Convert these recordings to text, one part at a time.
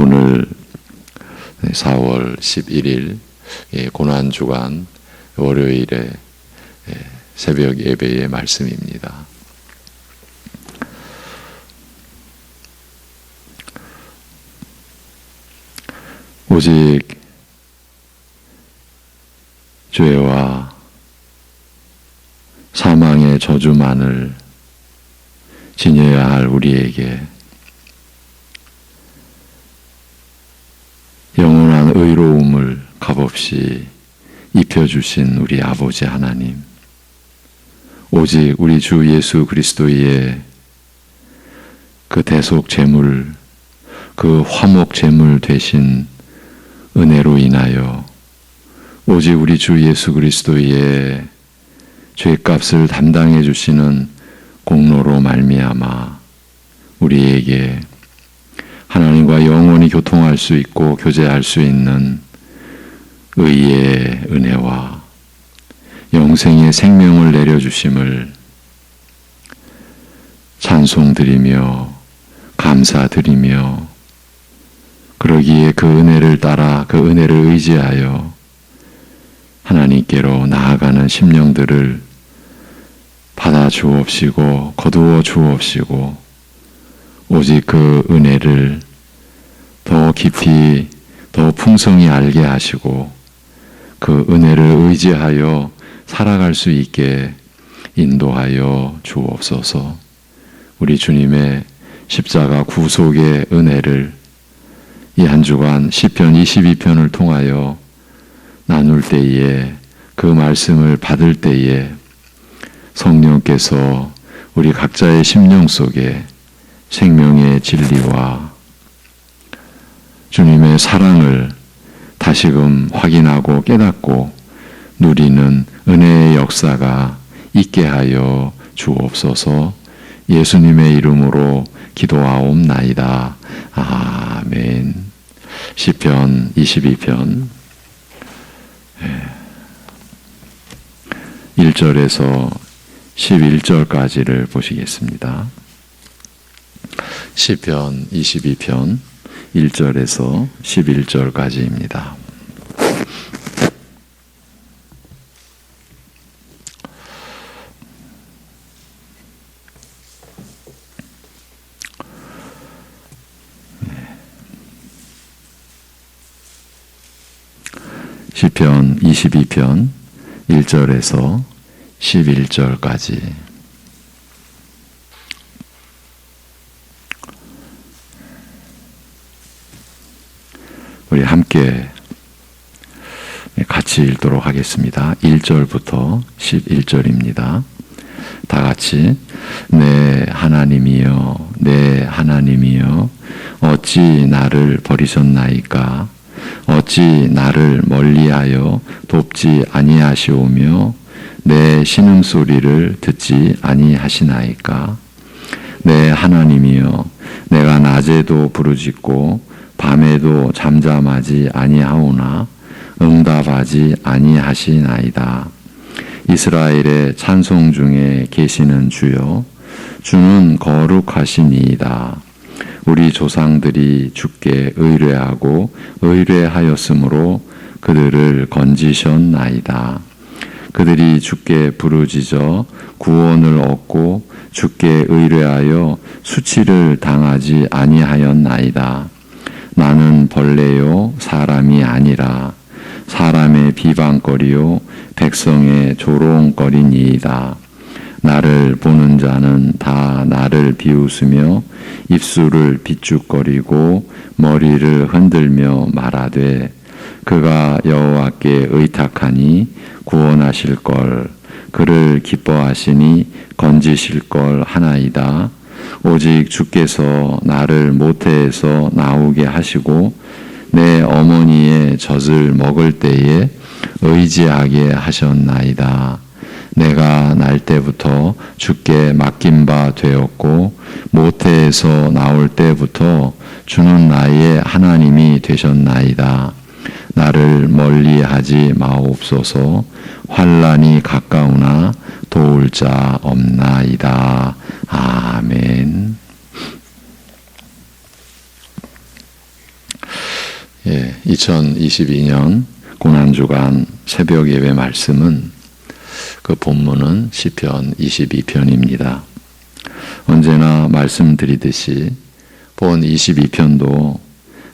오늘 4월 11일 고난주간 월요일에 새벽 예배의 말씀입니다. 오직 죄와 사망의 저주만을 지녀야 할 우리에게 영원한 의로움을 값없이 입혀주신 우리 아버지 하나님, 오직 우리 주 예수 그리스도의 그 대속 제물, 그 화목 제물 되신 은혜로 인하여 오직 우리 주 예수 그리스도의 죄값을 담당해 주시는 공로로 말미암아 우리에게 하나님과 영원히 교통할 수 있고 교제할 수 있는 의의 은혜와 영생의 생명을 내려주심을 찬송드리며 감사드리며 그러기에 그 은혜를 따라 그 은혜를 의지하여 하나님께로 나아가는 심령들을 받아 주옵시고 거두어 주옵시고 오직 그 은혜를 더 깊이 더 풍성히 알게 하시고 그 은혜를 의지하여 살아갈 수 있게 인도하여 주옵소서. 우리 주님의 십자가 구속의 은혜를 이 한 주간 시편 22편을 통하여 나눌 때에 그 말씀을 받을 때에 성령께서 우리 각자의 심령 속에 생명의 진리와 주님의 사랑을 다시금 확인하고 깨닫고 누리는 은혜의 역사가 있게 하여 주옵소서. 예수님의 이름으로 기도하옵나이다. 아멘. 시편 22편 1절에서 11절까지를 보시겠습니다. 시편 22편 1절에서 11절까지입니다. 시편 22편 1절에서 11절까지 우리 함께 같이 읽도록 하겠습니다. 1절부터 11절입니다. 다 같이 내 하나님이여 내 하나님이여 어찌 나를 버리셨나이까 어찌 나를 멀리하여 돕지 아니하시오며 내 신음소리를 듣지 아니하시나이까 내 하나님이여 내가 낮에도 부르짖고 밤에도 잠잠하지 아니하오나 응답하지 아니하시나이다. 이스라엘의 찬송 중에 계시는 주여 주는 거룩하시니이다. 우리 조상들이 주께 의뢰하고 의뢰하였으므로 그들을 건지셨나이다. 그들이 주께 부르짖어 구원을 얻고 주께 의뢰하여 수치를 당하지 아니하였나이다. 나는 벌레요 사람이 아니라 사람의 비방거리요 백성의 조롱거리니이다. 나를 보는 자는 다 나를 비웃으며 입술을 비죽거리고 머리를 흔들며 말하되 그가 여호와께 의탁하니 구원하실 걸 그를 기뻐하시니 건지실 걸 하나이다. 오직 주께서 나를 모태에서 나오게 하시고 내 어머니의 젖을 먹을 때에 의지하게 하셨나이다. 내가 날 때부터 주께 맡긴 바 되었고 모태에서 나올 때부터 주는 나의 하나님이 되셨나이다. 나를 멀리하지 마옵소서. 환난이 가까우나 도울 자 없나이다. 아멘. 2022년 고난주간 새벽 예배 말씀은 그 본문은 시편 22편입니다. 언제나 말씀드리듯이 본 22편도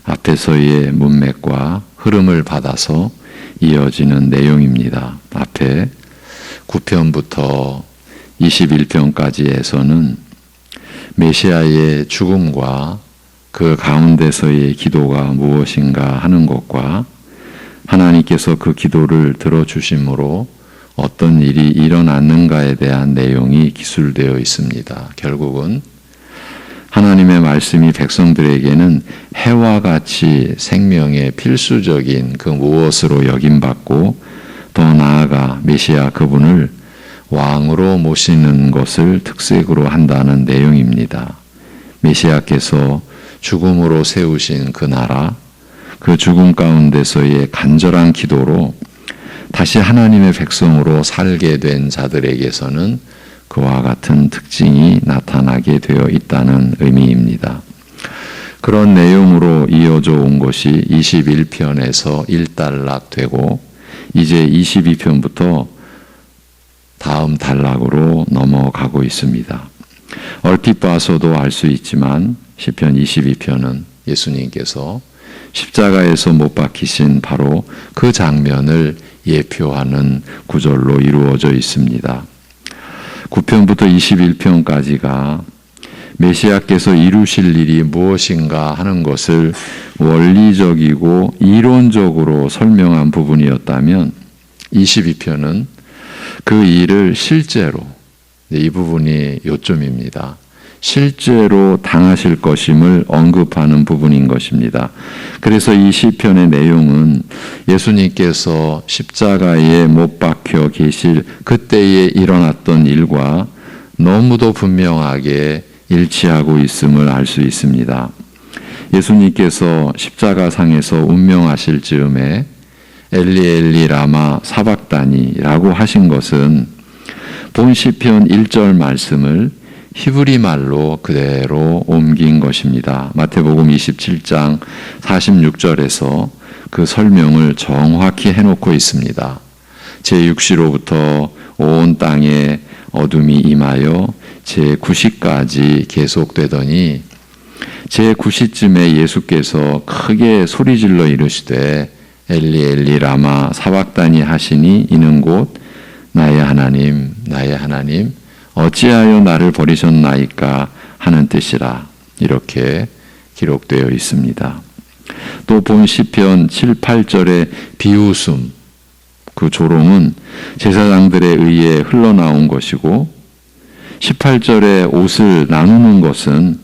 앞에서의 문맥과 흐름을 받아서 이어지는 내용입니다. 앞에 9편부터 21편까지에서는 메시아의 죽음과 그 가운데서의 기도가 무엇인가 하는 것과 하나님께서 그 기도를 들어주심으로 어떤 일이 일어났는가에 대한 내용이 기술되어 있습니다. 결국은 하나님의 말씀이 백성들에게는 해와 같이 생명의 필수적인 그 무엇으로 여김받고 더 나아가 메시아 그분을 왕으로 모시는 것을 특색으로 한다는 내용입니다. 메시아께서 죽음으로 세우신 그 나라, 그 죽음 가운데서의 간절한 기도로 다시 하나님의 백성으로 살게 된 자들에게서는 그와 같은 특징이 나타나게 되어 있다는 의미입니다. 그런 내용으로 이어져 온 것이 21편에서 일단락되고 이제 22편부터 다음 단락으로 넘어가고 있습니다. 얼핏 봐서도 알 수 있지만 시편 22편은 예수님께서 십자가에서 못 박히신 바로 그 장면을 예표하는 구절로 이루어져 있습니다. 9편부터 21편까지가 메시아께서 이루실 일이 무엇인가 하는 것을 원리적이고 이론적으로 설명한 부분이었다면 22편은 그 일을 실제로, 이 부분이 요점입니다. 실제로 당하실 것임을 언급하는 부분인 것입니다. 그래서 이 시편의 내용은 예수님께서 십자가에 못 박혀 계실 그때에 일어났던 일과 너무도 분명하게 일치하고 있음을 알 수 있습니다. 예수님께서 십자가상에서 운명하실 즈음에 엘리 엘리 라마 사박다니라고 하신 것은 본 시편 1절 말씀을 히브리 말로 그대로 옮긴 것입니다. 마태복음 27장 46절에서 그 설명을 정확히 해놓고 있습니다. 제6시로부터 온 땅에 어둠이 임하여 제9시까지 계속되더니 제9시쯤에 예수께서 크게 소리질러 이르시되 엘리 엘리 라마 사박다니 하시니 이는 곧 나의 하나님 나의 하나님 어찌하여 나를 버리셨나이까 하는 뜻이라 이렇게 기록되어 있습니다. 또 본 시편 7, 8절의 비웃음 그 조롱은 제사장들에 의해 흘러나온 것이고 18절의 옷을 나누는 것은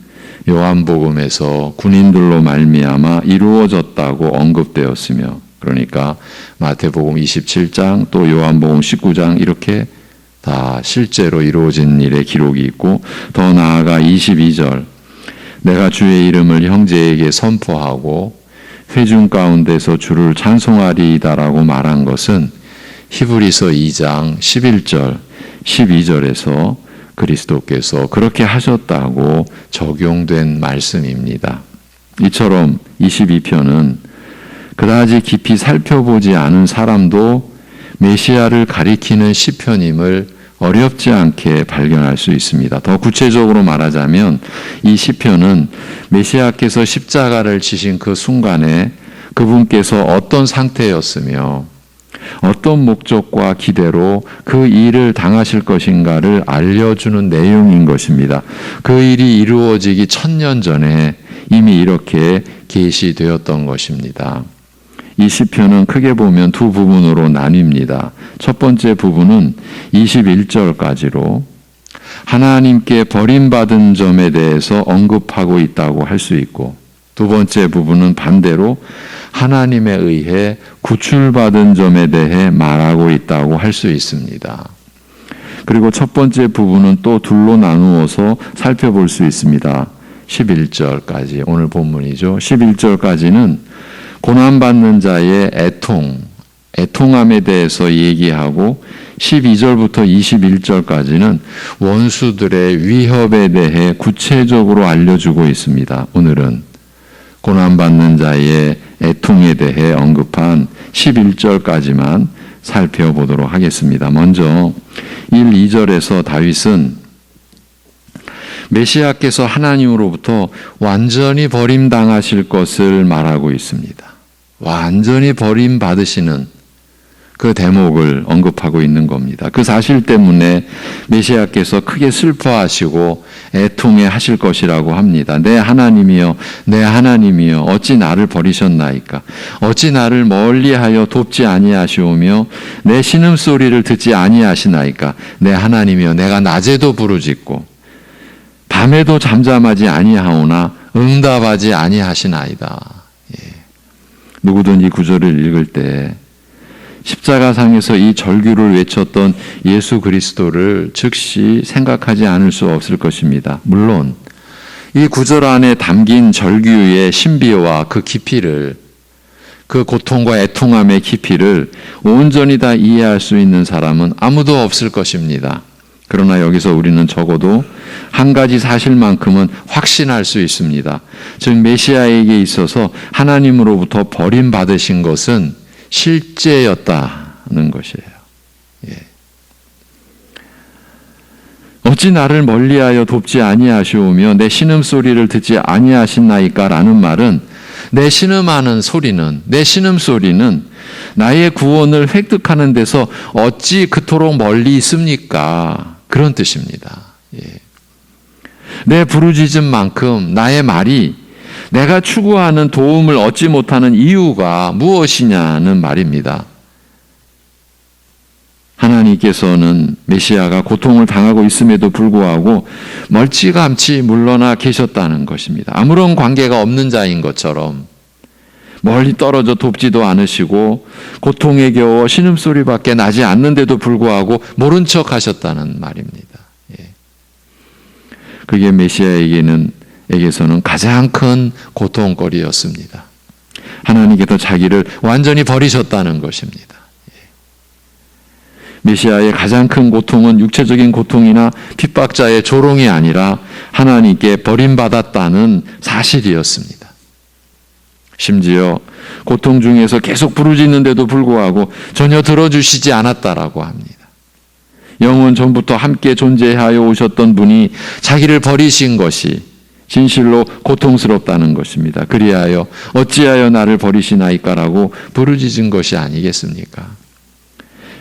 요한복음에서 군인들로 말미암아 이루어졌다고 언급되었으며 그러니까 마태복음 27장 또 요한복음 19장 이렇게 다 실제로 이루어진 일의 기록이 있고 더 나아가 22절 내가 주의 이름을 형제에게 선포하고 회중 가운데서 주를 찬송하리이다라고 말한 것은 히브리서 2장 11절 12절에서 그리스도께서 그렇게 하셨다고 적용된 말씀입니다. 이처럼 22편은 그다지 깊이 살펴보지 않은 사람도 메시아를 가리키는 시편임을 어렵지 않게 발견할 수 있습니다. 더 구체적으로 말하자면 이 시편은 메시아께서 십자가를 지신 그 순간에 그분께서 어떤 상태였으며 어떤 목적과 기대로 그 일을 당하실 것인가를 알려주는 내용인 것입니다. 그 일이 이루어지기 1000년 전에 이미 이렇게 계시되었던 것입니다. 이 시편은 크게 보면 두 부분으로 나뉩니다. 첫 번째 부분은 21절까지로 하나님께 버림받은 점에 대해서 언급하고 있다고 할 수 있고 두 번째 부분은 반대로 하나님에 의해 구출받은 점에 대해 말하고 있다고 할 수 있습니다. 그리고 첫 번째 부분은 또 둘로 나누어서 살펴볼 수 있습니다. 11절까지 오늘 본문이죠. 11절까지는 고난받는 자의 애통함에 대해서 얘기하고 12절부터 21절까지는 원수들의 위협에 대해 구체적으로 알려주고 있습니다. 오늘은 고난받는 자의 애통에 대해 언급한 11절까지만 살펴보도록 하겠습니다. 먼저 1, 2절에서 다윗은 메시아께서 하나님으로부터 완전히 버림당하실 것을 말하고 있습니다. 완전히 버림받으시는 그 대목을 언급하고 있는 겁니다. 그 사실 때문에 메시아께서 크게 슬퍼하시고 애통해 하실 것이라고 합니다. 내 하나님이여, 내 하나님이여, 어찌 나를 버리셨나이까? 어찌 나를 멀리하여 돕지 아니하시오며 내 신음소리를 듣지 아니하시나이까? 내 하나님이여, 내가 낮에도 부르짖고 밤에도 잠잠하지 아니하오나 응답하지 아니하시나이다. 누구든 이 구절을 읽을 때 십자가상에서 이 절규를 외쳤던 예수 그리스도를 즉시 생각하지 않을 수 없을 것입니다. 물론 이 구절 안에 담긴 절규의 신비와 그 깊이를, 그 고통과 애통함의 깊이를 온전히 다 이해할 수 있는 사람은 아무도 없을 것입니다. 그러나 여기서 우리는 적어도 한 가지 사실만큼은 확신할 수 있습니다. 즉 메시아에게 있어서 하나님으로부터 버림받으신 것은 실제였다는 것이에요. 어찌 나를 멀리하여 돕지 아니하시오며 내 신음소리를 듣지 아니하시나이까? 라는 말은 내 신음하는 소리는, 내 신음소리는 나의 구원을 획득하는 데서 어찌 그토록 멀리 있습니까? 그런 뜻입니다. 내 부르짖음만큼 나의 말이 내가 추구하는 도움을 얻지 못하는 이유가 무엇이냐는 말입니다. 하나님께서는 메시아가 고통을 당하고 있음에도 불구하고 멀찌감치 물러나 계셨다는 것입니다. 아무런 관계가 없는 자인 것처럼 멀리 떨어져 돕지도 않으시고 고통에 겨워 신음소리밖에 나지 않는데도 불구하고 모른 척 하셨다는 말입니다. 그게 메시아에게서는 가장 큰 고통거리였습니다. 하나님께서 자기를 완전히 버리셨다는 것입니다. 메시아의 가장 큰 고통은 육체적인 고통이나 핍박자의 조롱이 아니라 하나님께 버림받았다는 사실이었습니다. 심지어 고통 중에서 계속 부르짖는데도 불구하고 전혀 들어주시지 않았다라고 합니다. 영원 전부터 함께 존재하여 오셨던 분이 자기를 버리신 것이 진실로 고통스럽다는 것입니다. 그리하여 어찌하여 나를 버리시나이까라고 부르짖은 것이 아니겠습니까?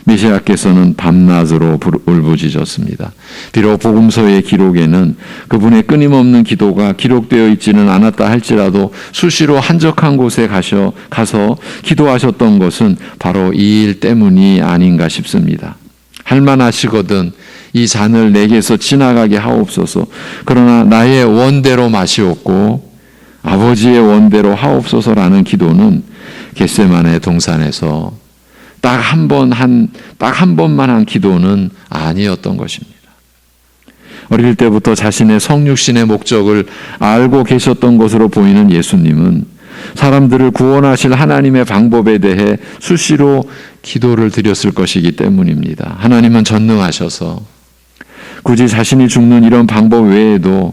메시아께서는 밤낮으로 울부짖었습니다. 비록 복음서의 기록에는 그분의 끊임없는 기도가 기록되어 있지는 않았다 할지라도 수시로 한적한 곳에 가서 기도하셨던 것은 바로 이 일 때문이 아닌가 싶습니다. 할만하시거든 이 잔을 내게서 지나가게 하옵소서. 그러나 나의 원대로 마시옵고 아버지의 원대로 하옵소서라는 기도는 겟세마네 동산에서 딱 한 번만 한 기도는 아니었던 것입니다. 어릴 때부터 자신의 성육신의 목적을 알고 계셨던 것으로 보이는 예수님은 사람들을 구원하실 하나님의 방법에 대해 수시로 기도를 드렸을 것이기 때문입니다. 하나님은 전능하셔서 굳이 자신이 죽는 이런 방법 외에도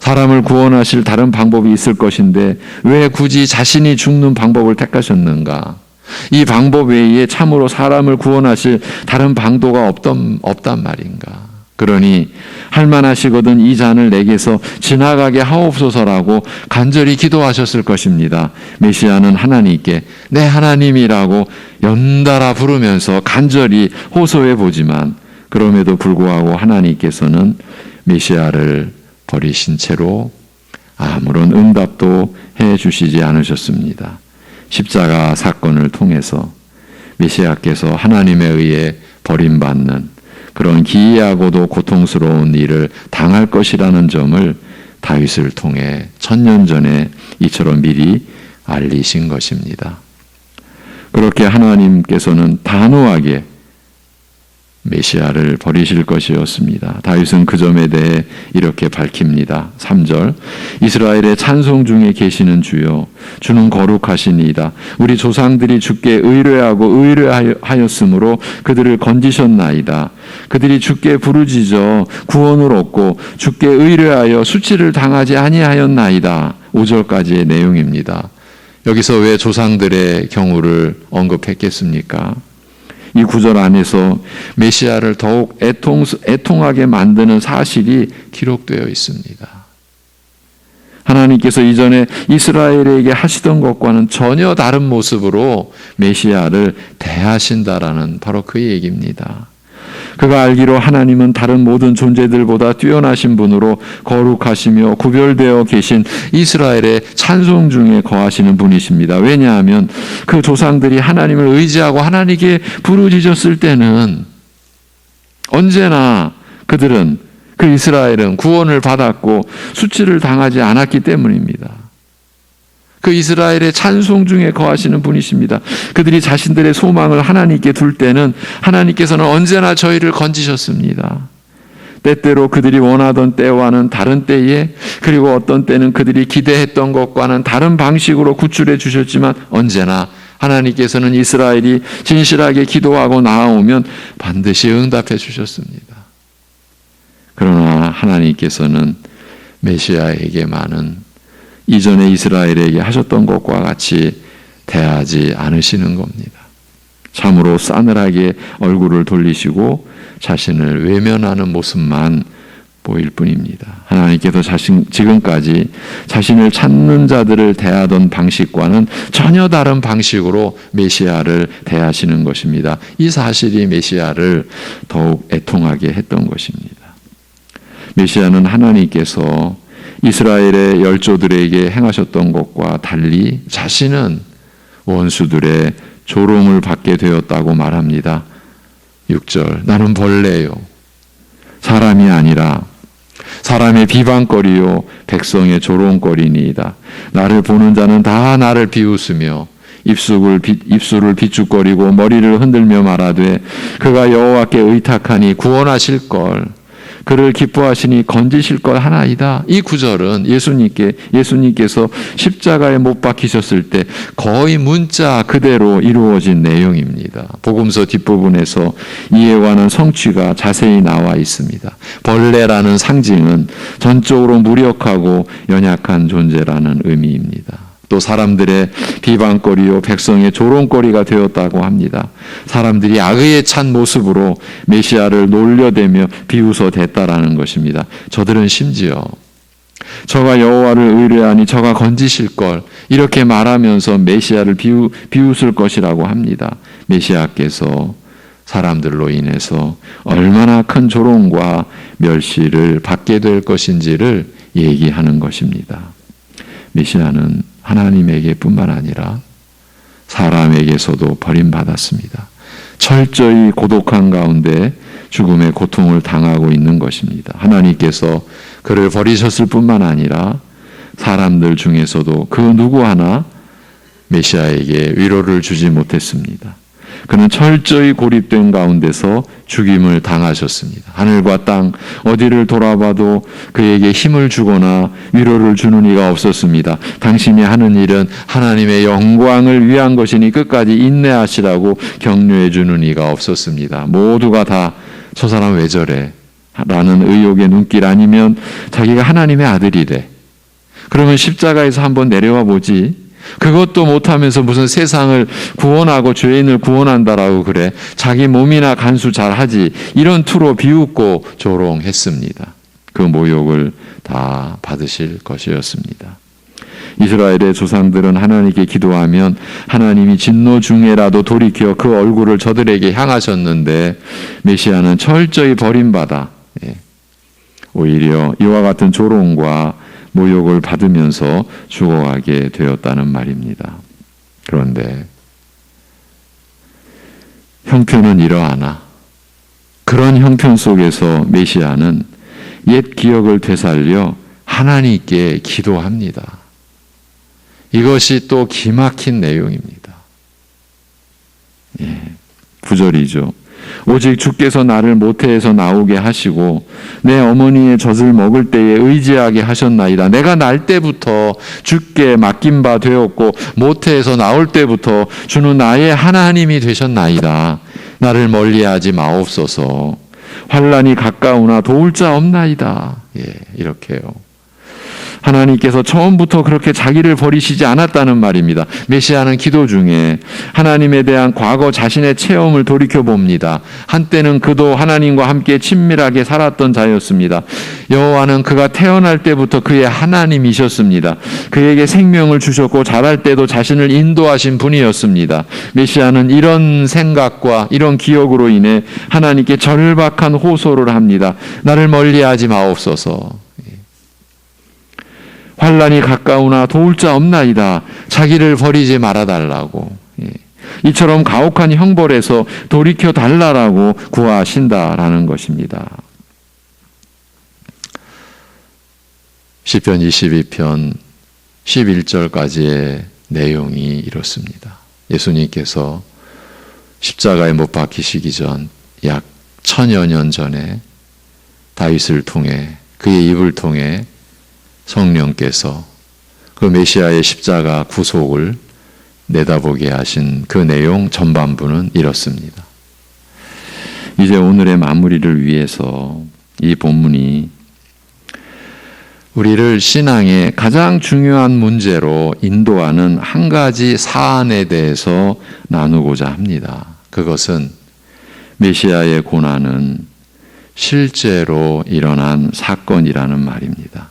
사람을 구원하실 다른 방법이 있을 것인데 왜 굳이 자신이 죽는 방법을 택하셨는가? 이 방법 외에 참으로 사람을 구원하실 다른 방도가 없단 말인가? 그러니 할만하시거든 이 잔을 내게서 지나가게 하옵소서라고 간절히 기도하셨을 것입니다. 메시아는 하나님께 내 하나님이라고 연달아 부르면서 간절히 호소해 보지만 그럼에도 불구하고 하나님께서는 메시아를 버리신 채로 아무런 응답도 해 주시지 않으셨습니다. 십자가 사건을 통해서 메시아께서 하나님에 의해 버림받는 그런 기이하고도 고통스러운 일을 당할 것이라는 점을 다윗을 통해 1000년 전에 이처럼 미리 알리신 것입니다. 그렇게 하나님께서는 단호하게 메시아를 버리실 것이었습니다. 다윗은 그 점에 대해 이렇게 밝힙니다. 3절 이스라엘의 찬송 중에 계시는 주여 주는 거룩하시니이다. 우리 조상들이 주께 의뢰하고 의뢰하였으므로 그들을 건지셨나이다. 그들이 주께 부르짖어 구원을 얻고 주께 의뢰하여 수치를 당하지 아니하였나이다. 5절까지의 내용입니다. 여기서 왜 조상들의 경우를 언급했겠습니까? 이 구절 안에서 메시아를 더욱 애통하게 만드는 사실이 기록되어 있습니다. 하나님께서 이전에 이스라엘에게 하시던 것과는 전혀 다른 모습으로 메시아를 대하신다라는 바로 그 얘기입니다. 그가 알기로 하나님은 다른 모든 존재들보다 뛰어나신 분으로 거룩하시며 구별되어 계신 이스라엘의 찬송 중에 거하시는 분이십니다. 왜냐하면 그 조상들이 하나님을 의지하고 하나님께 부르짖었을 때는 언제나 그들은 그 이스라엘은 구원을 받았고 수치를 당하지 않았기 때문입니다. 그 이스라엘의 찬송 중에 거하시는 분이십니다. 그들이 자신들의 소망을 하나님께 둘 때는 하나님께서는 언제나 저희를 건지셨습니다. 때때로 그들이 원하던 때와는 다른 때에, 그리고 어떤 때는 그들이 기대했던 것과는 다른 방식으로 구출해 주셨지만 언제나 하나님께서는 이스라엘이 진실하게 기도하고 나아오면 반드시 응답해 주셨습니다. 그러나 하나님께서는 메시아에게만은 이전에 이스라엘에게 하셨던 것과 같이 대하지 않으시는 겁니다. 참으로 싸늘하게 얼굴을 돌리시고 자신을 외면하는 모습만 보일 뿐입니다. 하나님께서 지금까지 자신을 찾는 자들을 대하던 방식과는 전혀 다른 방식으로 메시아를 대하시는 것입니다. 이 사실이 메시아를 더욱 애통하게 했던 것입니다. 메시아는 하나님께서 이스라엘의 열조들에게 행하셨던 것과 달리 자신은 원수들의 조롱을 받게 되었다고 말합니다. 6절, 나는 벌레요, 사람이 아니라 사람의 비방거리요 백성의 조롱거리니이다. 나를 보는 자는 다 나를 비웃으며 입술을 비축거리고 머리를 흔들며 말하되 그가 여호와께 의탁하니 구원하실 걸, 그를 기뻐하시니 건지실 것 하나이다. 이 구절은 예수님께서 십자가에 못 박히셨을 때 거의 문자 그대로 이루어진 내용입니다. 복음서 뒷부분에서 이에 관한 성취가 자세히 나와 있습니다. 벌레라는 상징은 전적으로 무력하고 연약한 존재라는 의미입니다. 또 사람들의 비방거리요 백성의 조롱거리가 되었다고 합니다. 사람들이 악의에 찬 모습으로 메시아를 놀려대며 비웃어댔다라는 것입니다. 저들은 심지어 저가 여호와를 의뢰하니 저가 건지실 걸 이렇게 말하면서 메시아를 비웃을 것이라고 합니다. 메시아께서 사람들로 인해서 얼마나 큰 조롱과 멸시를 받게 될 것인지를 얘기하는 것입니다. 메시아는 하나님에게 뿐만 아니라 사람에게서도 버림받았습니다. 철저히 고독한 가운데 죽음의 고통을 당하고 있는 것입니다. 하나님께서 그를 버리셨을 뿐만 아니라 사람들 중에서도 그 누구 하나 메시아에게 위로를 주지 못했습니다. 그는 철저히 고립된 가운데서 죽임을 당하셨습니다. 하늘과 땅 어디를 돌아봐도 그에게 힘을 주거나 위로를 주는 이가 없었습니다. 당신이 하는 일은 하나님의 영광을 위한 것이니 끝까지 인내하시라고 격려해 주는 이가 없었습니다. 모두가 다 저 사람 왜 저래? 라는 의혹의 눈길, 아니면 자기가 하나님의 아들이래, 그러면 십자가에서 한번 내려와 보지, 그것도 못하면서 무슨 세상을 구원하고 죄인을 구원한다라고 그래, 자기 몸이나 간수 잘하지, 이런 투로 비웃고 조롱했습니다. 그 모욕을 다 받으실 것이었습니다. 이스라엘의 조상들은 하나님께 기도하면 하나님이 진노 중에라도 돌이켜 그 얼굴을 저들에게 향하셨는데 메시아는 철저히 버림받아 오히려 이와 같은 조롱과 모욕을 받으면서 죽어가게 되었다는 말입니다. 그런데 형편은 이러하나 그런 형편 속에서 메시아는 옛 기억을 되살려 하나님께 기도합니다. 이것이 또 기막힌 내용입니다. 9절이죠. 오직 주께서 나를 모태에서 나오게 하시고 내 어머니의 젖을 먹을 때에 의지하게 하셨나이다. 내가 날 때부터 주께 맡긴 바 되었고 모태에서 나올 때부터 주는 나의 하나님이 되셨나이다. 나를 멀리하지 마옵소서. 환난이 가까우나 도울 자 없나이다. 이렇게요. 하나님께서 처음부터 그렇게 자기를 버리시지 않았다는 말입니다. 메시아는 기도 중에 하나님에 대한 과거 자신의 체험을 돌이켜 봅니다. 한때는 그도 하나님과 함께 친밀하게 살았던 자였습니다. 여호와는 그가 태어날 때부터 그의 하나님이셨습니다. 그에게 생명을 주셨고 자랄 때도 자신을 인도하신 분이었습니다. 메시아는 이런 생각과 이런 기억으로 인해 하나님께 절박한 호소를 합니다. 나를 멀리하지 마옵소서. 환난이 가까우나 도울 자 없나이다. 자기를 버리지 말아달라고. 이처럼 가혹한 형벌에서 돌이켜 달라라고 구하신다라는 것입니다. 시편 22편 11절까지의 내용이 이렇습니다. 예수님께서 십자가에 못 박히시기 전 약 1000여 년 전에 다윗을 통해 그의 입을 통해 성령께서 그 메시아의 십자가 구속을 내다보게 하신 그 내용 전반부는 이렇습니다. 이제 오늘의 마무리를 위해서 이 본문이 우리를 신앙의 가장 중요한 문제로 인도하는 한 가지 사안에 대해서 나누고자 합니다. 그것은 메시아의 고난은 실제로 일어난 사건이라는 말입니다.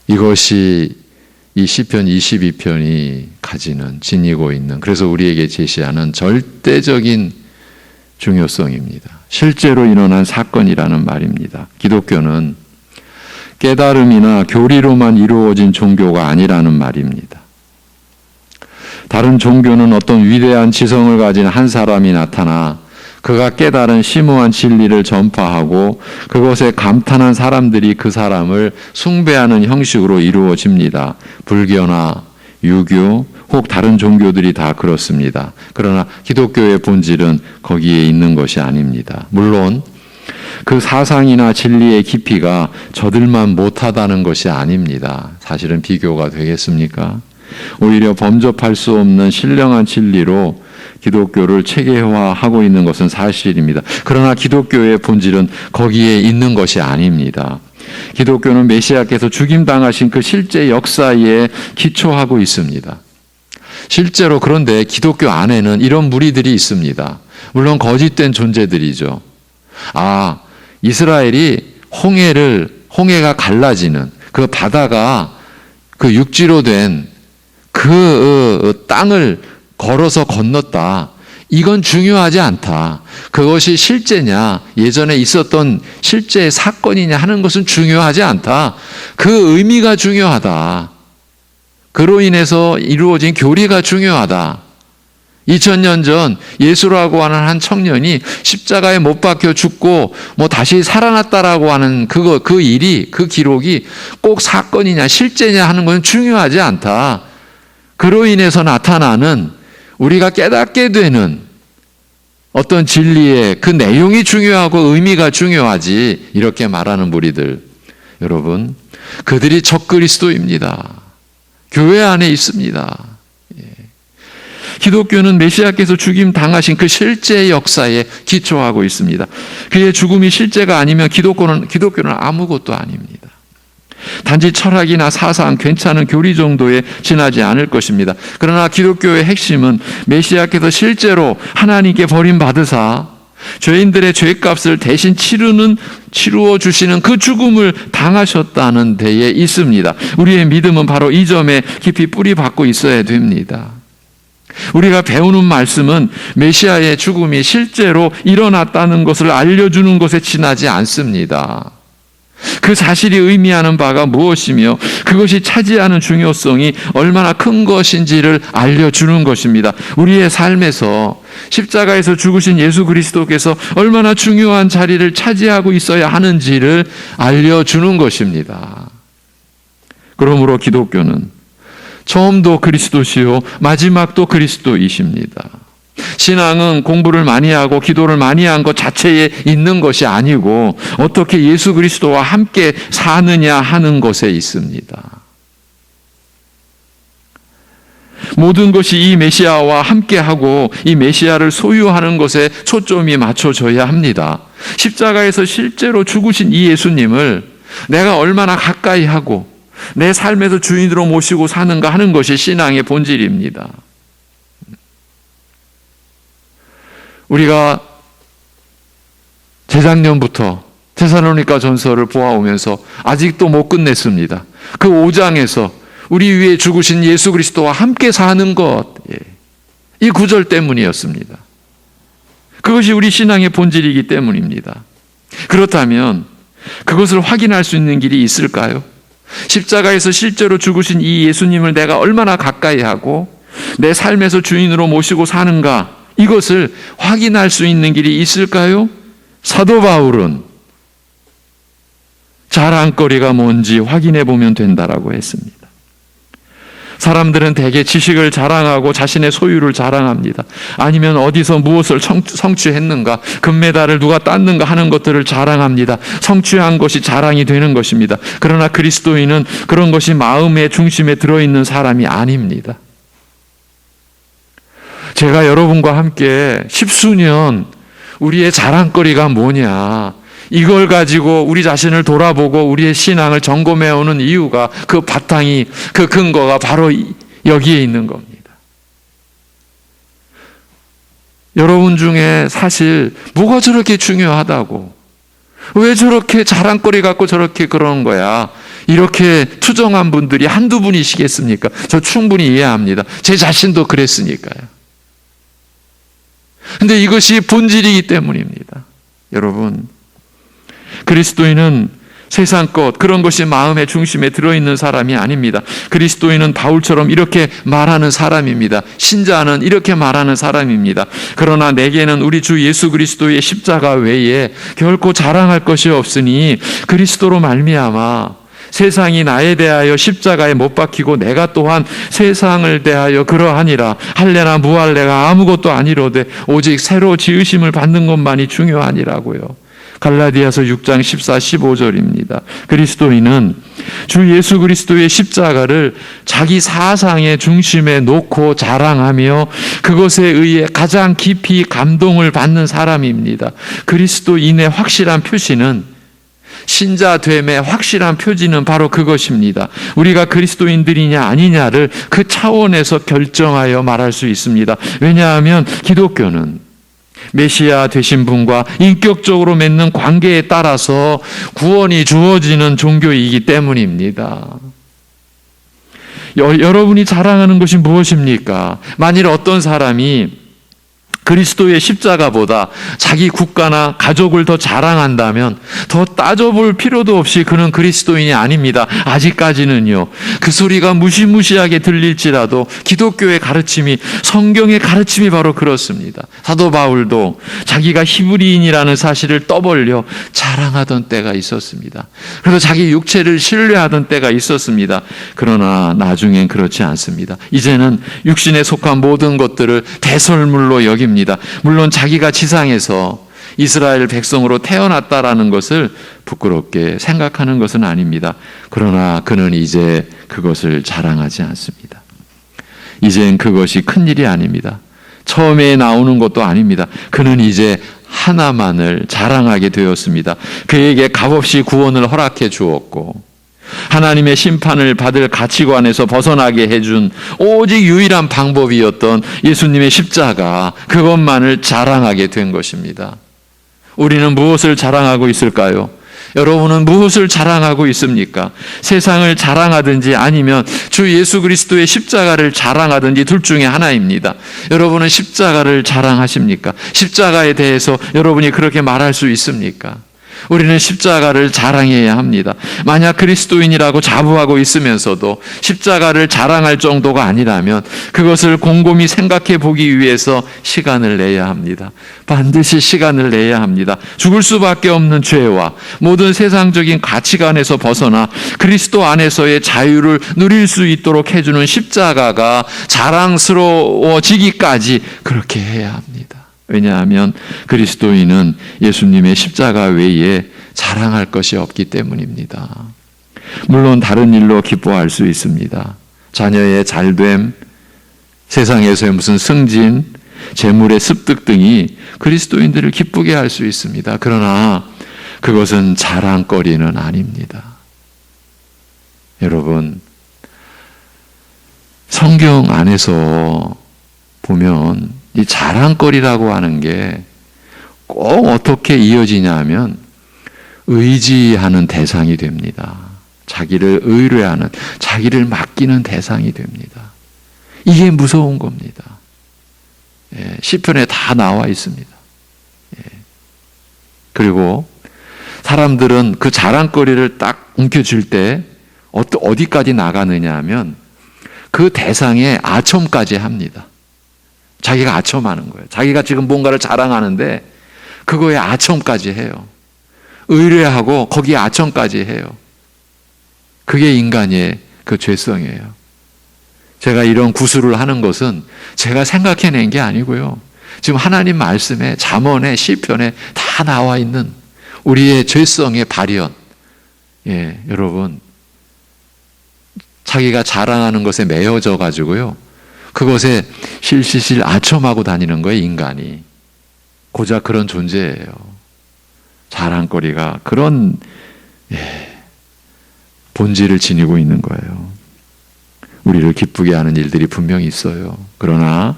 이것이 이 시편 22편이 가지는 지니고 있는, 그래서 우리에게 제시하는 절대적인 중요성입니다. 실제로 일어난 사건이라는 말입니다. 기독교는 깨달음이나 교리로만 이루어진 종교가 아니라는 말입니다. 다른 종교는 어떤 위대한 지성을 가진 한 사람이 나타나 그가 깨달은 심오한 진리를 전파하고 그것에 감탄한 사람들이 그 사람을 숭배하는 형식으로 이루어집니다. 불교나 유교 혹 다른 종교들이 다 그렇습니다. 그러나 기독교의 본질은 거기에 있는 것이 아닙니다. 물론 그 사상이나 진리의 깊이가 저들만 못하다는 것이 아닙니다. 사실은 비교가 되겠습니까? 오히려 범접할 수 없는 신령한 진리로 기독교를 체계화하고 있는 것은 사실입니다. 그러나 기독교의 본질은 거기에 있는 것이 아닙니다. 기독교는 메시아께서 죽임당하신 그 실제 역사에 기초하고 있습니다. 실제로 그런데 기독교 안에는 이런 무리들이 있습니다. 물론 거짓된 존재들이죠. 이스라엘이 홍해가 갈라지는 그 바다가 그 육지로 된 그 땅을 걸어서 건넜다. 이건 중요하지 않다. 그것이 실제냐, 예전에 있었던 실제 사건이냐 하는 것은 중요하지 않다. 그 의미가 중요하다. 그로 인해서 이루어진 교리가 중요하다. 2000년 전 예수라고 하는 한 청년이 십자가에 못 박혀 죽고 다시 살아났다라고 하는 그 일이, 그 기록이 꼭 사건이냐 실제냐 하는 것은 중요하지 않다. 그로 인해서 나타나는 우리가 깨닫게 되는 어떤 진리의 그 내용이 중요하고 의미가 중요하지. 이렇게 말하는 무리들, 여러분, 그들이 적그리스도입니다. 교회 안에 있습니다. 기독교는 메시아께서 죽임 당하신 그 실제 역사에 기초하고 있습니다. 그의 죽음이 실제가 아니면 기독교는 아무것도 아닙니다. 단지 철학이나 사상, 괜찮은 교리 정도에 지나지 않을 것입니다. 그러나 기독교의 핵심은 메시아께서 실제로 하나님께 버림받으사 죄인들의 죄값을 대신 치루어 주시는 그 죽음을 당하셨다는 데에 있습니다. 우리의 믿음은 바로 이 점에 깊이 뿌리 박고 있어야 됩니다. 우리가 배우는 말씀은 메시아의 죽음이 실제로 일어났다는 것을 알려주는 것에 지나지 않습니다. 그 사실이 의미하는 바가 무엇이며 그것이 차지하는 중요성이 얼마나 큰 것인지를 알려주는 것입니다. 우리의 삶에서 십자가에서 죽으신 예수 그리스도께서 얼마나 중요한 자리를 차지하고 있어야 하는지를 알려주는 것입니다. 그러므로 기독교는 처음도 그리스도시요 마지막도 그리스도이십니다. 신앙은 공부를 많이 하고 기도를 많이 한 것 자체에 있는 것이 아니고 어떻게 예수 그리스도와 함께 사느냐 하는 것에 있습니다. 모든 것이 이 메시아와 함께하고 이 메시아를 소유하는 것에 초점이 맞춰져야 합니다. 십자가에서 실제로 죽으신 이 예수님을 내가 얼마나 가까이 하고 내 삶에서 주인으로 모시고 사는가 하는 것이 신앙의 본질입니다. 우리가 재작년부터 데살로니가 전서를 보아오면서 아직도 못 끝냈습니다. 그 5장에서 우리 위에 죽으신 예수 그리스도와 함께 사는 것, 이 구절 때문이었습니다. 그것이 우리 신앙의 본질이기 때문입니다. 그렇다면 그것을 확인할 수 있는 길이 있을까요? 십자가에서 실제로 죽으신 이 예수님을 내가 얼마나 가까이 하고 내 삶에서 주인으로 모시고 사는가, 이것을 확인할 수 있는 길이 있을까요? 사도 바울은 자랑거리가 뭔지 확인해 보면 된다라고 했습니다. 사람들은 대개 지식을 자랑하고 자신의 소유를 자랑합니다. 아니면 어디서 무엇을 성취했는가, 금메달을 누가 땄는가 하는 것들을 자랑합니다. 성취한 것이 자랑이 되는 것입니다. 그러나 그리스도인은 그런 것이 마음의 중심에 들어있는 사람이 아닙니다. 제가 여러분과 함께 십수년 우리의 자랑거리가 뭐냐, 이걸 가지고 우리 자신을 돌아보고 우리의 신앙을 점검해오는 이유가, 그 바탕이, 그 근거가 바로 여기에 있는 겁니다. 여러분 중에 사실 뭐가 저렇게 중요하다고, 왜 저렇게 자랑거리 갖고 저렇게 그러는 거야, 이렇게 투정한 분들이 한두 분이시겠습니까? 저 충분히 이해합니다. 제 자신도 그랬으니까요. 근데 이것이 본질이기 때문입니다. 여러분, 그리스도인은 세상 것, 그런 것이 마음의 중심에 들어있는 사람이 아닙니다. 그리스도인은 바울처럼 이렇게 말하는 사람입니다. 신자는 이렇게 말하는 사람입니다. 그러나 내게는 우리 주 예수 그리스도의 십자가 외에 결코 자랑할 것이 없으니 그리스도로 말미암아 세상이 나에 대하여 십자가에 못 박히고 내가 또한 세상을 대하여 그러하니라. 할래나 무할래가 아무것도 아니로되 오직 새로 지으심을 받는 것만이 중요하니라고요. 갈라디아서 6장 14, 15절입니다. 그리스도인은 주 예수 그리스도의 십자가를 자기 사상의 중심에 놓고 자랑하며 그것에 의해 가장 깊이 감동을 받는 사람입니다. 그리스도인의 확실한 표시는, 신자됨의 확실한 표지는 바로 그것입니다. 우리가 그리스도인들이냐 아니냐를 그 차원에서 결정하여 말할 수 있습니다. 왜냐하면 기독교는 메시아 되신 분과 인격적으로 맺는 관계에 따라서 구원이 주어지는 종교이기 때문입니다. 여러분이 자랑하는 것이 무엇입니까? 만일 어떤 사람이 그리스도의 십자가보다 자기 국가나 가족을 더 자랑한다면 더 따져볼 필요도 없이 그는 그리스도인이 아닙니다. 아직까지는요. 그 소리가 무시무시하게 들릴지라도 기독교의 가르침이, 성경의 가르침이 바로 그렇습니다. 사도 바울도 자기가 히브리인이라는 사실을 떠벌려 자랑하던 때가 있었습니다. 그래서 자기 육체를 신뢰하던 때가 있었습니다. 그러나 나중엔 그렇지 않습니다. 이제는 육신에 속한 모든 것들을 배설물로 여깁니다. 물론 자기가 지상에서 이스라엘 백성으로 태어났다라는 것을 부끄럽게 생각하는 것은 아닙니다. 그러나 그는 이제 그것을 자랑하지 않습니다. 이젠 그것이 큰일이 아닙니다. 처음에 나오는 것도 아닙니다. 그는 이제 하나만을 자랑하게 되었습니다. 그에게 값없이 구원을 허락해 주었고 하나님의 심판을 받을 가치관에서 벗어나게 해준 오직 유일한 방법이었던 예수님의 십자가, 그것만을 자랑하게 된 것입니다. 우리는 무엇을 자랑하고 있을까요? 여러분은 무엇을 자랑하고 있습니까? 세상을 자랑하든지 아니면 주 예수 그리스도의 십자가를 자랑하든지 둘 중에 하나입니다. 여러분은 십자가를 자랑하십니까? 십자가에 대해서 여러분이 그렇게 말할 수 있습니까? 우리는 십자가를 자랑해야 합니다. 만약 그리스도인이라고 자부하고 있으면서도 십자가를 자랑할 정도가 아니라면 그것을 곰곰이 생각해 보기 위해서 시간을 내야 합니다. 반드시 시간을 내야 합니다. 죽을 수밖에 없는 죄와 모든 세상적인 가치관에서 벗어나 그리스도 안에서의 자유를 누릴 수 있도록 해주는 십자가가 자랑스러워지기까지 그렇게 해야 합니다. 왜냐하면 그리스도인은 예수님의 십자가 외에 자랑할 것이 없기 때문입니다. 물론 다른 일로 기뻐할 수 있습니다. 자녀의 잘됨, 세상에서의 무슨 승진, 재물의 습득 등이 그리스도인들을 기쁘게 할 수 있습니다. 그러나 그것은 자랑거리는 아닙니다. 여러분, 성경 안에서 보면 이 자랑거리라고 하는 게 꼭 어떻게 이어지냐 하면 의지하는 대상이 됩니다. 자기를 의뢰하는, 자기를 맡기는 대상이 됩니다. 이게 무서운 겁니다. 예, 시편에 다 나와 있습니다. 예. 그리고 사람들은 그 자랑거리를 딱 움켜쥘 때 어디까지 나가느냐 하면 그 대상에 아첨까지 합니다. 자기가 아첨하는 거예요. 자기가 지금 뭔가를 자랑하는데 그거에 아첨까지 해요. 의뢰하고 거기에 아첨까지 해요. 그게 인간의 그 죄성이에요. 제가 이런 구술을 하는 것은 제가 생각해낸 게 아니고요. 지금 하나님 말씀에, 잠언에, 시편에 다 나와 있는 우리의 죄성의 발현. 예, 여러분, 자기가 자랑하는 것에 매여져 가지고요, 그것에 실실실 아첨하고 다니는 거예요, 인간이. 고작 그런 존재예요. 자랑거리가 그런 본질을 지니고 있는 거예요. 우리를 기쁘게 하는 일들이 분명히 있어요. 그러나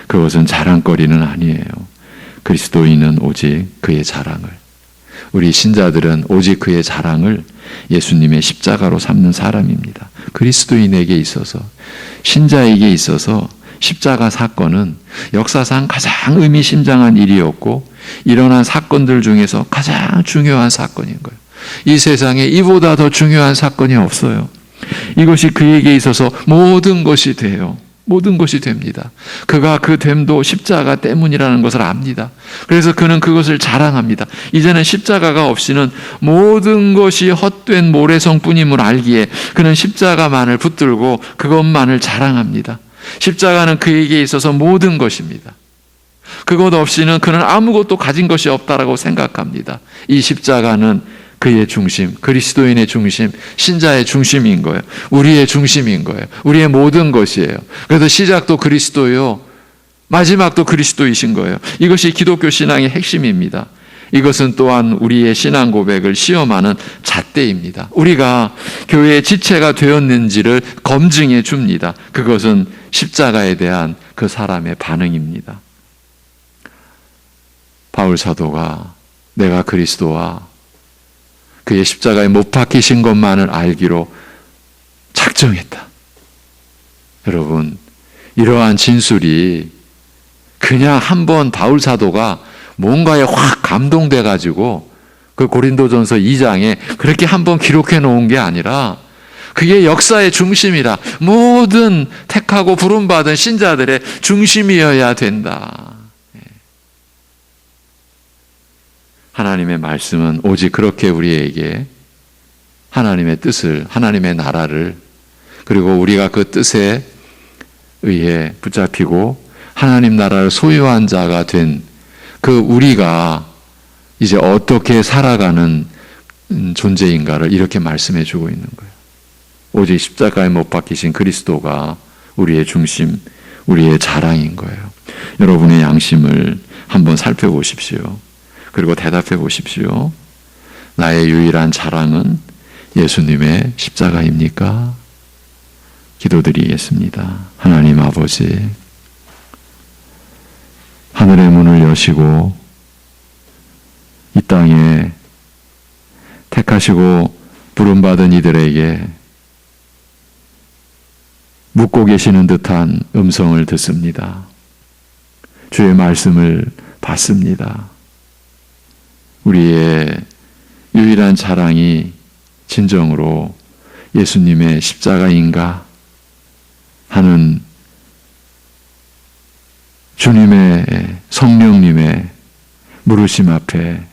그것은 자랑거리는 아니에요. 그리스도인은 오직 그의 자랑을, 우리 신자들은 오직 그의 자랑을 예수님의 십자가로 삼는 사람입니다. 그리스도인에게 있어서, 신자에게 있어서 십자가 사건은 역사상 가장 의미심장한 일이었고 일어난 사건들 중에서 가장 중요한 사건인 거예요. 이 세상에 이보다 더 중요한 사건이 없어요. 이것이 그에게 있어서 모든 것이 돼요. 모든 것이 됩니다. 그가 그 됨도 십자가 때문이라는 것을 압니다. 그래서 그는 그것을 자랑합니다. 이제는 십자가가 없이는 모든 것이 헛된 모래성뿐임을 알기에 그는 십자가만을 붙들고 그것만을 자랑합니다. 십자가는 그에게 있어서 모든 것입니다. 그것 없이는 그는 아무것도 가진 것이 없다라고 생각합니다. 이 십자가는 그의 중심, 그리스도인의 중심, 신자의 중심인 거예요. 우리의 중심인 거예요. 우리의 모든 것이에요. 그래서 시작도 그리스도요, 마지막도 그리스도이신 거예요. 이것이 기독교 신앙의 핵심입니다. 이것은 또한 우리의 신앙 고백을 시험하는 잣대입니다. 우리가 교회의 지체가 되었는지를 검증해 줍니다. 그것은 십자가에 대한 그 사람의 반응입니다. 바울 사도가 내가 그리스도와 그의 십자가에 못 박히신 것만을 알기로 작정했다. 여러분, 이러한 진술이 그냥 한번 바울 사도가 뭔가에 확 감동돼 가지고 그 고린도전서 2장에 그렇게 한번 기록해 놓은 게 아니라 그게 역사의 중심이라, 모든 택하고 부름받은 신자들의 중심이어야 된다. 하나님의 말씀은 오직 그렇게 우리에게 하나님의 뜻을, 하나님의 나라를, 그리고 우리가 그 뜻에 의해 붙잡히고 하나님 나라를 소유한 자가 된 그 우리가 이제 어떻게 살아가는 존재인가를 이렇게 말씀해 주고 있는 거예요. 오직 십자가에 못 박히신 그리스도가 우리의 중심, 우리의 자랑인 거예요. 여러분의 양심을 한번 살펴보십시오. 그리고 대답해 보십시오. 나의 유일한 자랑은 예수님의 십자가입니까? 기도드리겠습니다. 하나님 아버지, 하늘의 문을 여시고 이 땅에 택하시고 부름받은 이들에게 묻고 계시는 듯한 음성을 듣습니다. 주의 말씀을 받습니다. 우리의 유일한 자랑이 진정으로 예수님의 십자가인가 하는 주님의, 성령님의 물으심 앞에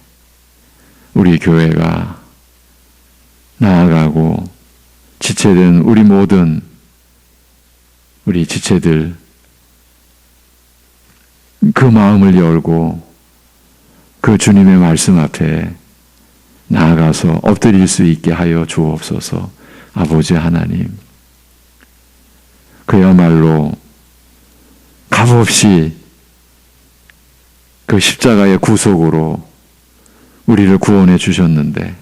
우리 교회가 나아가고 지체된 우리 모든 우리 지체들 그 마음을 열고 그 주님의 말씀 앞에 나아가서 엎드릴 수 있게 하여 주옵소서. 아버지 하나님, 그야말로 값없이 그 십자가의 구속으로 우리를 구원해 주셨는데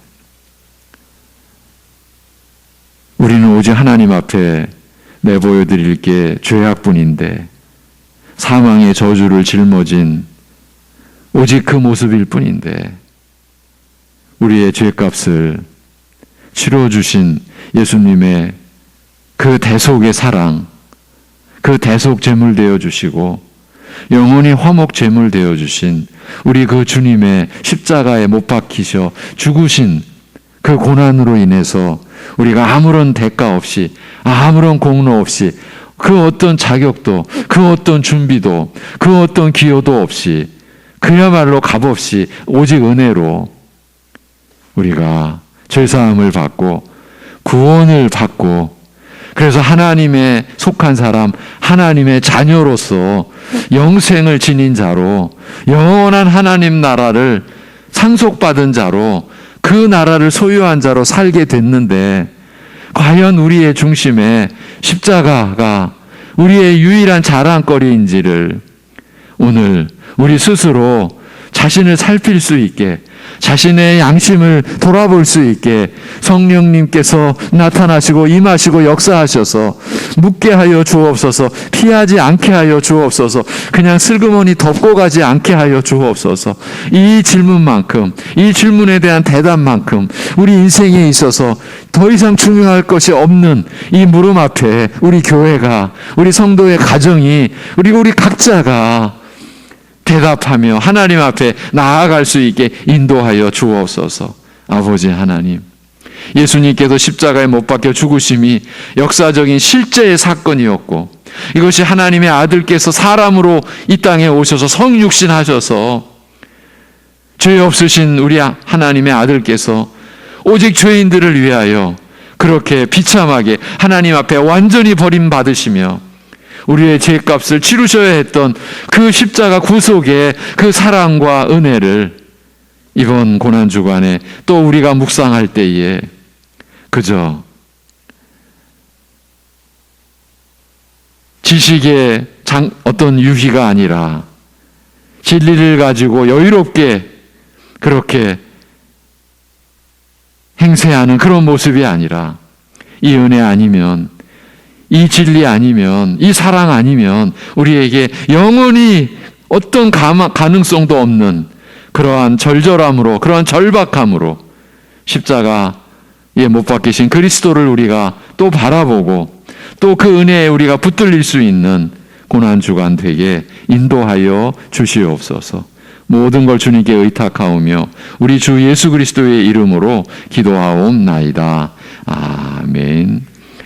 우리는 오직 하나님 앞에 내보여 드릴 게 죄악뿐인데 사망의 저주를 짊어진 오직 그 모습일 뿐인데 우리의 죄값을 치러주신 예수님의 그 대속의 사랑, 그 대속 제물 되어 주시고 영원히 화목 제물 되어 주신 우리 그 주님의 십자가에 못 박히셔 죽으신 그 고난으로 인해서 우리가 아무런 대가 없이 아무런 공로 없이 그 어떤 자격도 그 어떤 준비도 그 어떤 기여도 없이 그야말로 값없이 오직 은혜로 우리가 죄사함을 받고 구원을 받고 그래서 하나님의 속한 사람, 하나님의 자녀로서 영생을 지닌 자로 영원한 하나님 나라를 상속받은 자로 그 나라를 소유한 자로 살게 됐는데 과연 우리의 중심에 십자가가 우리의 유일한 자랑거리인지를 오늘 우리 스스로 자신을 살필 수 있게 자신의 양심을 돌아볼 수 있게 성령님께서 나타나시고 임하시고 역사하셔서 묻게 하여 주옵소서. 피하지 않게 하여 주옵소서. 그냥 슬그머니 덮고 가지 않게 하여 주옵소서. 이 질문만큼 이 질문에 대한 대답만큼 우리 인생에 있어서 더 이상 중요할 것이 없는 이 물음 앞에 우리 교회가 우리 성도의 가정이 그리고 우리 각자가 대답하며 하나님 앞에 나아갈 수 있게 인도하여 주옵소서. 아버지 하나님, 예수님께서 십자가에 못 박혀 죽으심이 역사적인 실제의 사건이었고 이것이 하나님의 아들께서 사람으로 이 땅에 오셔서 성육신하셔서 죄 없으신 우리 하나님의 아들께서 오직 죄인들을 위하여 그렇게 비참하게 하나님 앞에 완전히 버림받으시며 우리의 죄값을 치르셔야 했던 그 십자가 구속의 그 사랑과 은혜를 이번 고난주간에 또 우리가 묵상할 때에 그저 지식의 어떤 유희가 아니라 진리를 가지고 여유롭게 그렇게 행세하는 그런 모습이 아니라 이 은혜 아니면 이 진리 아니면 이 사랑 아니면 우리에게 영원히 어떤 가능성도 없는 그러한 절절함으로 그러한 절박함으로 십자가에 못 박히신 그리스도를 우리가 또 바라보고 또 그 은혜에 우리가 붙들릴 수 있는 고난주간 되게 인도하여 주시옵소서. 모든 걸 주님께 의탁하오며 우리 주 예수 그리스도의 이름으로 기도하옵나이다. 아멘.